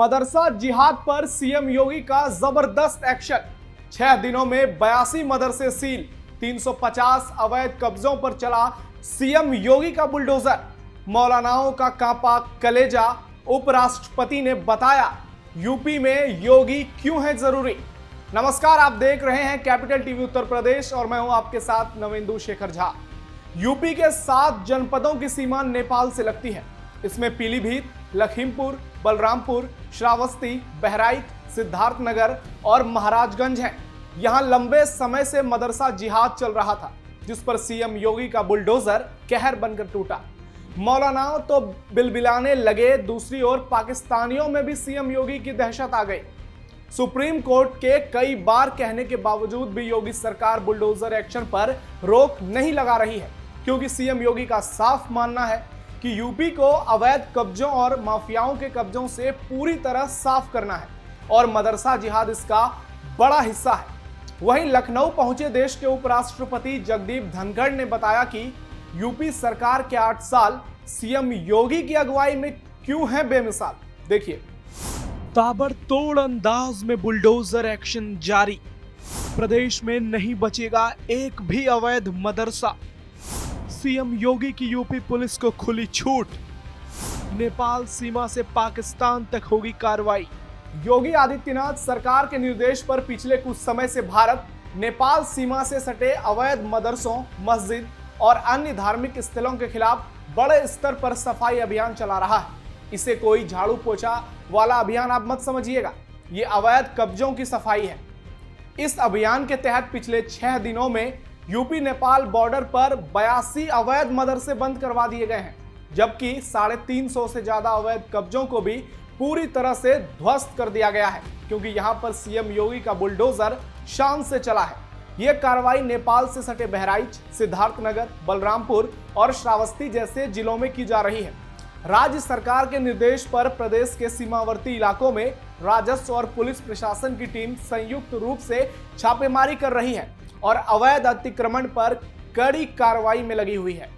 मदरसा जिहाद पर सीएम योगी का जबरदस्त एक्शन। 6 दिनों में 82 मदरसे सील, 350 अवैध कब्जों पर चला सीएम योगी का बुलडोजर। मौलानाओं का कांपा कलेजा, उपराष्ट्रपति ने बताया यूपी में योगी क्यों है जरूरी। नमस्कार, आप देख रहे हैं कैपिटल टीवी उत्तर प्रदेश और मैं हूं आपके साथ नवेंदु शेखर झा। यूपी के 7 जनपदों की सीमा नेपाल से लगती है। इसमें पीलीभीत, लखीमपुर, बलरामपुर, श्रावस्ती, बहराइच, सिद्धार्थनगर और महाराजगंज हैं। यहां लंबे समय से मदरसा जिहाद चल रहा था, जिस पर सीएम योगी का बुलडोजर कहर बनकर टूटा। मौलानाओं तो बिलबिलाने लगे, दूसरी ओर पाकिस्तानियों में भी सीएम योगी की दहशत आ गई। सुप्रीम कोर्ट के कई बार कहने के बावजूद भी योगी सरकार बुलडोजर एक्शन पर रोक नहीं लगा रही है, क्योंकि सीएम योगी का साफ मानना है कि यूपी को अवैध कब्जों और माफियाओं के कब्जों से पूरी तरह साफ करना है और मदरसा जिहाद इसका बड़ा हिस्सा है। वहीं लखनऊ पहुंचे देश के उपराष्ट्रपति जगदीप धनखड़ ने बताया कि यूपी सरकार के 8 साल सीएम योगी की अगुवाई में क्यों है बेमिसाल। देखिए, ताबड़तोड़ अंदाज में बुलडोजर एक्शन जारी। प्रदेश में नहीं बचेगा एक भी अवैध मदरसा। सीएम योगी की यूपी पुलिस को खुली छूट। नेपाल सीमा से पाकिस्तान तक होगी कार्रवाई। योगी आदित्यनाथ सरकार के निर्देश पर पिछले कुछ समय से भारत नेपाल सीमा से सटे अवैध मदरसों, मस्जिद और अन्य धार्मिक स्थलों के खिलाफ बड़े स्तर पर सफाई अभियान चला रहा है। इसे कोई झाड़ू पोछा वाला अभियान आप मत समझिएगा, ये अवैध कब्जों की सफाई है। इस अभियान के तहत पिछले 6 दिनों में यूपी नेपाल बॉर्डर पर 82 अवैध मदरसे बंद करवा दिए गए हैं, जबकि 350 से ज्यादा अवैध कब्जों को भी पूरी तरह से ध्वस्त कर दिया गया है, क्योंकि यहां पर सीएम योगी का बुलडोजर शान से चला है। यह कार्रवाई नेपाल से सटे बहराइच, सिद्धार्थनगर, बलरामपुर और श्रावस्ती जैसे जिलों में की जा रही है। राज्य सरकार के निर्देश पर प्रदेश के सीमावर्ती इलाकों में राजस्व और पुलिस प्रशासन की टीम संयुक्त रूप से छापेमारी कर रही है और अवैध अतिक्रमण पर कड़ी कार्रवाई में लगी हुई है।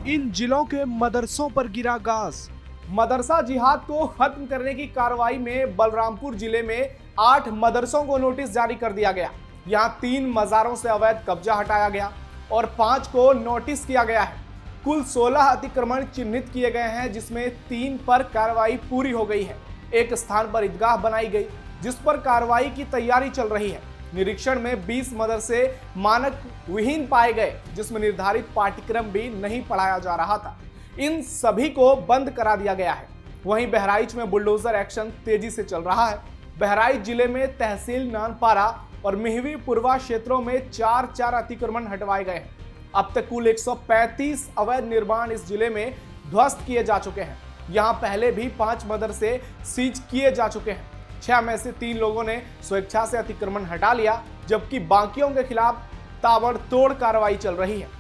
इन जिलों के मदरसों पर गिरा गाज। मदरसा जिहाद को खत्म करने की कार्रवाई में बलरामपुर जिले में 8 मदरसों को नोटिस जारी कर दिया गया। यहां 3 मजारों से अवैध कब्जा हटाया गया और 5 को नोटिस किया गया है। कुल 16 अतिक्रमण चिन्हित किए गए हैं, जिसमें 3 पर कार्रवाई पूरी हो गई है। एक स्थान पर ईदगाह बनाई गई, जिस पर कार्रवाई की तैयारी चल रही है। निरीक्षण में 20 मदरसे मानक विहीन पाए गए, जिसमें निर्धारित पाठ्यक्रम भी नहीं पढ़ाया जा रहा था। इन सभी को बंद करा दिया गया है। वहीं बहराइच में बुलडोजर एक्शन तेजी से चल रहा है। बहराइच जिले में तहसील नानपारा और मिहवी पूर्वा क्षेत्रों में 4 अतिक्रमण हटवाए गए हैं। अब तक कुल 135 अवैध निर्माण इस जिले में ध्वस्त किए जा चुके हैं। यहां पहले भी 5 मदरसे सीज किए जा चुके हैं। 6 में से 3 लोगों ने स्वेच्छा से अतिक्रमण हटा लिया, जबकि बाकियों के खिलाफ ताबड़तोड़ कार्रवाई चल रही है।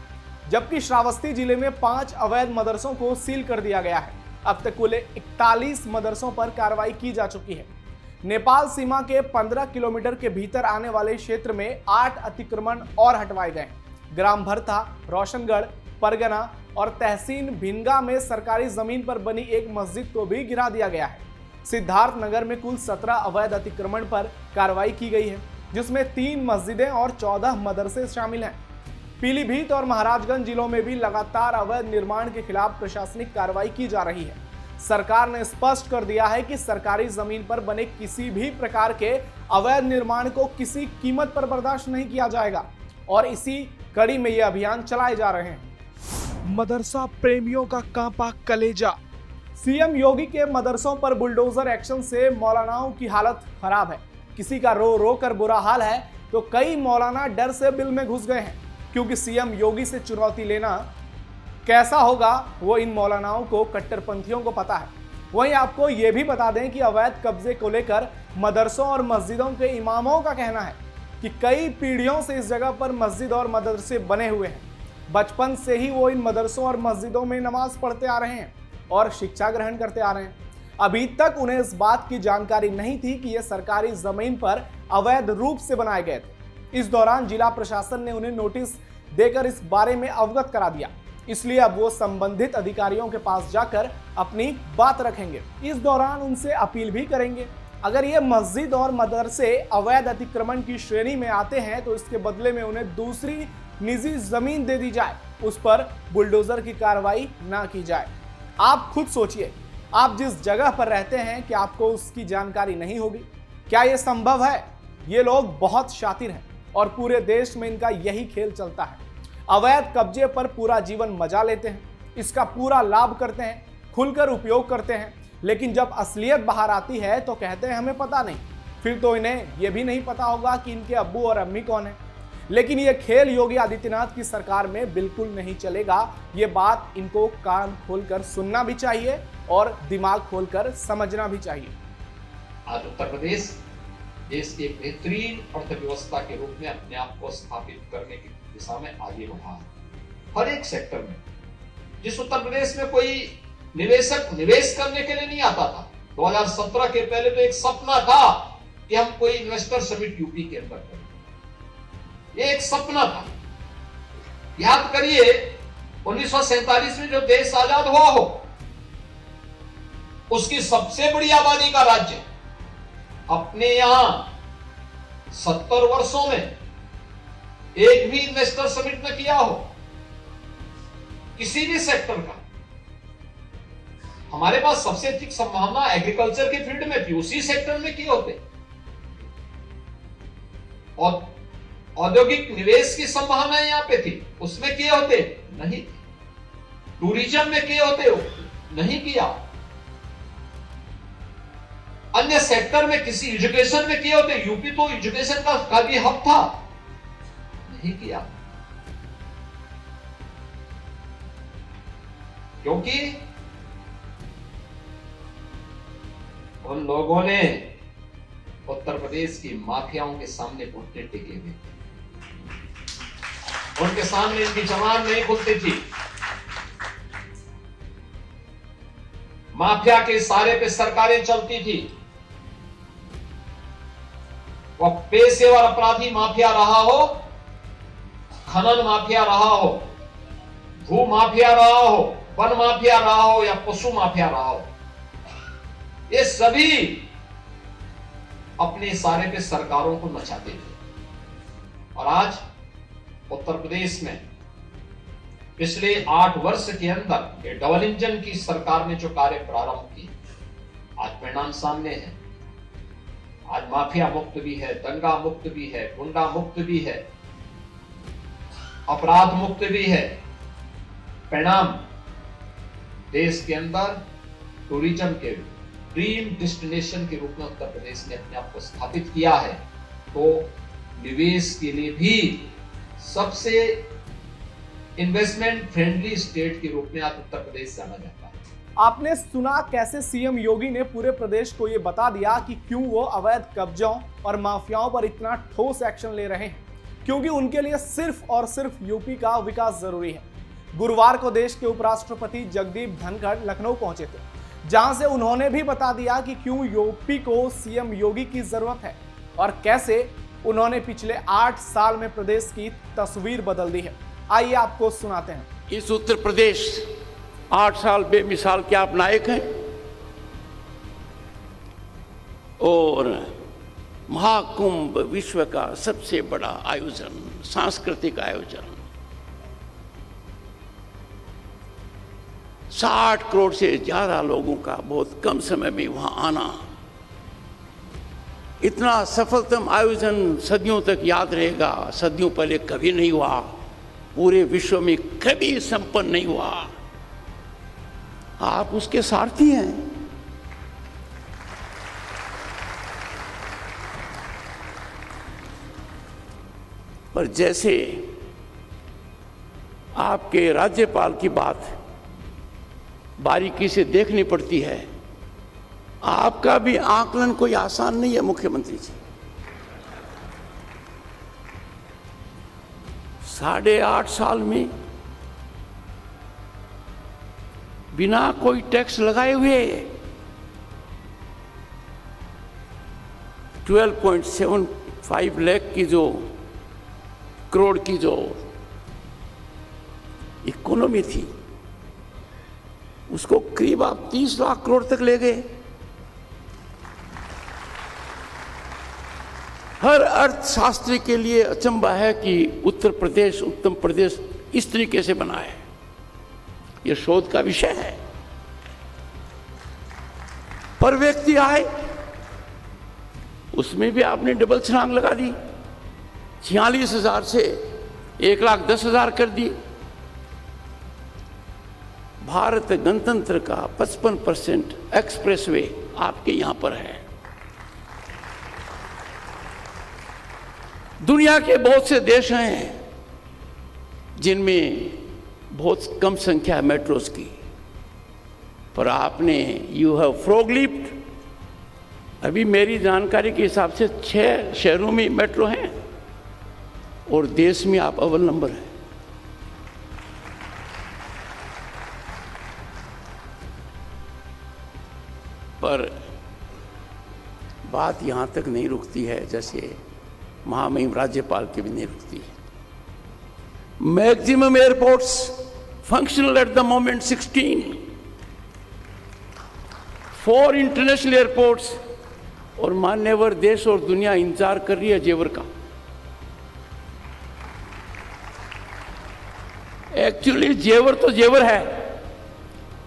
जबकि श्रावस्ती जिले में 5 अवैध मदरसों को सील कर दिया गया है। अब तक कुल 41 मदरसों पर कार्रवाई की जा चुकी है। नेपाल सीमा के 15 किलोमीटर के भीतर आने वाले क्षेत्र में 8 अतिक्रमण और हटवाए गए। ग्राम भरथा, रोशनगढ़, परगना और तहसीन भिनगा में सरकारी जमीन पर बनी एक मस्जिद को भी गिरा दिया गया है। सिद्धार्थनगर में कुल 17 अवैध अतिक्रमण पर कार्रवाई की गई है, जिसमें 3 मस्जिदें और 14 मदरसे शामिल हैं। पीलीभीत और महाराजगंज जिलों में भी लगातार अवैध निर्माण के खिलाफ प्रशासनिक कार्रवाई की जा रही है। सरकार ने स्पष्ट कर दिया है कि सरकारी जमीन पर बने किसी भी प्रकार के अवैध निर्माण को किसी कीमत पर बर्दाश्त नहीं किया जाएगा और इसी कड़ी में ये अभियान चलाए जा रहे हैं। मदरसा प्रेमियों का कांपा कलेजा। सीएम योगी के मदरसों पर बुलडोजर एक्शन से मौलानाओं की हालत खराब है। किसी का रो रो कर बुरा हाल है तो कई मौलाना डर से बिल में घुस गए हैं, क्योंकि सीएम योगी से चुनौती लेना कैसा होगा वो इन मौलानाओं को, कट्टरपंथियों को पता है। वहीं आपको ये भी बता दें कि अवैध कब्जे को लेकर मदरसों और मस्जिदों के इमामों का कहना है कि कई पीढ़ियों से इस जगह पर मस्जिद और मदरसे बने हुए हैं। बचपन से ही वो इन मदरसों और मस्जिदों में नमाज पढ़ते आ रहे हैं और शिक्षा ग्रहण करते आ रहे हैं। अभी तक उन्हें इस बात की जानकारी नहीं थी कि ये सरकारी जमीन पर अवैध रूप से बनाए गए थे। इस दौरान जिला प्रशासन ने उन्हें नोटिस देकर इस बारे में अवगत करा दिया। इसलिए अब वो संबंधित अधिकारियों के पास जाकर अपनी बात रखेंगे। इस दौरान उनसे अपील भी करेंगे। अगर ये मस्जिद और मदरसे अवैध अतिक्रमण की श्रेणी में आते हैं तो इसके बदले में उन्हें दूसरी निजी जमीन दे दी जाए, उस पर बुलडोजर की कार्रवाई ना की जाए। आप खुद सोचिए, आप जिस जगह पर रहते हैं क्या आपको उसकी जानकारी नहीं होगी? क्या यह संभव है? ये लोग बहुत शातिर हैं और पूरे देश में इनका यही खेल चलता है। अवैध कब्जे पर पूरा जीवन मजा लेते हैं, इसका पूरा लाभ करते हैं, खुलकर उपयोग करते हैं, लेकिन जब असलियत बाहर आती है तो कहते हैं हमें पता नहीं। फिर तो इन्हें यह भी नहीं पता होगा कि इनके अब्बू और अम्मी कौन है। लेकिन यह खेल योगी आदित्यनाथ की सरकार में बिल्कुल नहीं चलेगा। ये बात इनको कान खोलकर सुनना भी चाहिए और दिमाग खोलकर समझना भी चाहिए। आज उत्तर प्रदेश देश की एक बेहतरीन अर्थव्यवस्था के रूप में अपने आप को स्थापित करने की दिशा में आगे बढ़ा है। हर एक सेक्टर में जिस उत्तर प्रदेश में कोई निवेशक निवेश करने के लिए नहीं आता था, 2017 के पहले तो एक सपना था कि हम कोई इन्वेस्टर समिट यूपी के अंदर करें। ये एक सपना था। याद करिए 1947 में जो देश आजाद हुआ हो, उसकी सबसे बड़ी आबादी का राज्य अपने यहां 70 वर्षों में एक भी इन्वेस्टर समिट न किया हो किसी भी सेक्टर का। हमारे पास सबसे अधिक संभावना एग्रीकल्चर के फील्ड में थी, उसी सेक्टर में किए होते। और औद्योगिक निवेश की संभावना यहां पे थी, उसमें किए होते नहीं। टूरिज्म में किए होते नहीं किया। अन्य सेक्टर में किसी एजुकेशन में किए होते, यूपी तो एजुकेशन का भी हब था, नहीं किया। क्योंकि उन लोगों ने उत्तर प्रदेश की माफियाओं के सामने घुटने टेके हुए थे। उनके सामने इनकी जबान नहीं खुलती थी। माफिया के इशारे पे सरकारें चलती थी। वह पेशेवर अपराधी माफिया रहा हो, खनन माफिया रहा हो, भू माफिया रहा हो, वन माफिया रहा हो या पशु माफिया रहा हो, ये सभी अपने इशारे पे सरकारों को नचाते थे। और आज उत्तर प्रदेश में पिछले 8 वर्ष के अंदर ये डबल इंजन की सरकार ने जो कार्य प्रारंभ किए, आज परिणाम सामने है। आज माफिया मुक्त भी है, दंगा मुक्त भी है, गुंडा मुक्त भी है, अपराध मुक्त भी है। परिणाम देश के अंदर टूरिज्म के ड्रीम डेस्टिनेशन के रूप में उत्तर प्रदेश ने अपने आप को स्थापित किया है। तो निवेश के लिए भी सबसे इन्वेस्टमेंट फ्रेंडली स्टेट के रूप में आज उत्तर प्रदेश जाना जाता है। आपने सुना कैसे सीएम योगी ने पूरे प्रदेश को यह बता दिया कि क्यों वो अवैध कब्जों और माफियाओं पर इतना ठोस एक्शन ले रहे हैं, क्योंकि उनके लिए सिर्फ और सिर्फ यूपी का विकास जरूरी है। गुरुवार को देश के उपराष्ट्रपति जगदीप धनखड़ लखनऊ पहुंचे थे, जहां से उन्होंने भी बता दिया कि क्यों यूपी को सीएम योगी की जरूरत है और कैसे उन्होंने पिछले 8 साल में प्रदेश की तस्वीर बदल दी है। आइए आपको सुनाते हैं। इस उत्तर प्रदेश 8 साल बेमिसाल के आप नायक हैं और महाकुंभ विश्व का सबसे बड़ा आयोजन, सांस्कृतिक आयोजन, 60 करोड़ से ज्यादा लोगों का बहुत कम समय में वहां आना, इतना सफलतम आयोजन सदियों तक याद रहेगा। सदियों पहले कभी नहीं हुआ, पूरे विश्व में कभी संपन्न नहीं हुआ। आप उसके सारथी हैं। पर जैसे आपके राज्यपाल की बात बारीकी से देखनी पड़ती है, आपका भी आकलन कोई आसान नहीं है मुख्यमंत्री जी। 8.5 साल में बिना कोई टैक्स लगाए हुए 12.75 लाख की जो करोड़ की जो इकोनॉमी थी उसको करीब आप 30 लाख करोड़ तक ले गए। हर अर्थशास्त्री के लिए अचंभा है कि उत्तर प्रदेश उत्तम प्रदेश इस तरीके से बना है। यह शोध का विषय है। पर व्यक्ति आए उसमें भी आपने डबल छलांग लगा दी, 46,000 से 1,10,000 कर दी। भारत गणतंत्र का 55% एक्सप्रेसवे आपके यहां पर है। दुनिया के बहुत से देश हैं जिनमें बहुत कम संख्या है मेट्रोस की, पर आपने यू हैव फ्रॉगलिप्ड। अभी मेरी जानकारी के हिसाब से 6 शहरों में मेट्रो हैं और देश में आप अव्वल नंबर हैं। पर बात यहां तक नहीं रुकती है, जैसे महामहिम राज्यपाल की भी नहीं रुकती है। Maximum airports functional at the moment 16, 4 international airports, और मान्यवर देश और दुनिया इंतजार कर रही है जेवर का। एक्चुअली जेवर तो जेवर है,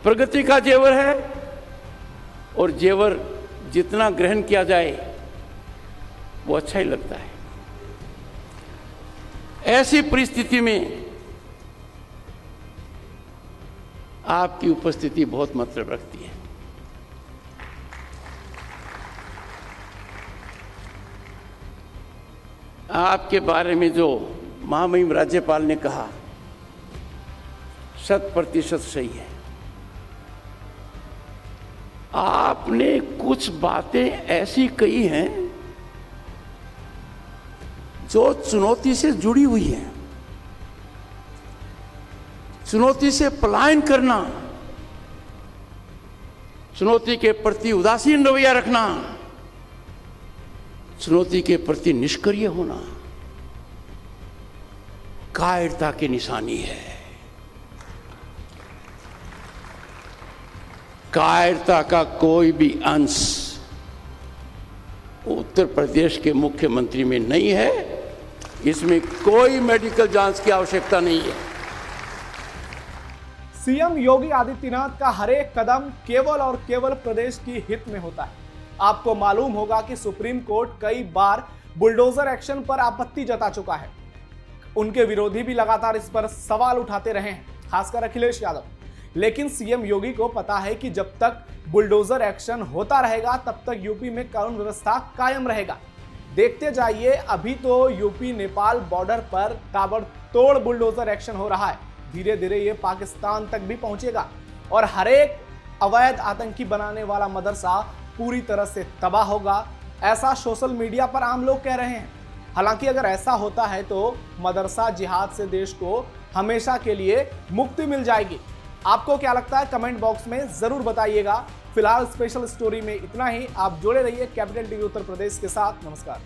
प्रगति का जेवर है, और जेवर जितना ग्रहण किया जाए वो अच्छा ही लगता है। ऐसी परिस्थिति में आपकी उपस्थिति बहुत मतलब रखती है। आपके बारे में जो महामहिम राज्यपाल ने कहा 100% सही है। आपने कुछ बातें ऐसी कही हैं जो चुनौती से जुड़ी हुई है। चुनौती से पलायन करना, चुनौती के प्रति उदासीन रवैया रखना, चुनौती के प्रति निष्क्रिय होना कायरता की निशानी है। कायरता का कोई भी अंश उत्तर प्रदेश के मुख्यमंत्री में नहीं है। इसमें कोई मेडिकल जांच की आवश्यकता नहीं है। सीएम योगी आदित्यनाथ का हर एक कदम केवल और केवल प्रदेश की हित में होता है। आपको मालूम होगा कि सुप्रीम कोर्ट कई बार बुलडोजर एक्शन पर आपत्ति जता चुका है। उनके विरोधी भी लगातार इस पर सवाल उठाते रहे हैं, खासकर अखिलेश यादव। लेकिन सीएम योगी को पता है कि जब तक बुलडोजर एक्शन होता रहेगा तब तक यूपी में कानून व्यवस्था कायम रहेगा। देखते जाइए, अभी तो यूपी नेपाल बॉर्डर पर ताबड़तोड़ बुलडोजर एक्शन हो रहा है। धीरे धीरे ये पाकिस्तान तक भी पहुंचेगा और हर एक अवैध आतंकी बनाने वाला मदरसा पूरी तरह से तबाह होगा, ऐसा सोशल मीडिया पर आम लोग कह रहे हैं। हालांकि अगर ऐसा होता है तो मदरसा जिहाद से देश को हमेशा के लिए मुक्ति मिल जाएगी। आपको क्या लगता है कमेंट बॉक्स में जरूर बताइएगा। फिलहाल स्पेशल स्टोरी में इतना ही। आप जुड़े रहिए कैपिटल टीवी उत्तर प्रदेश के साथ। नमस्कार।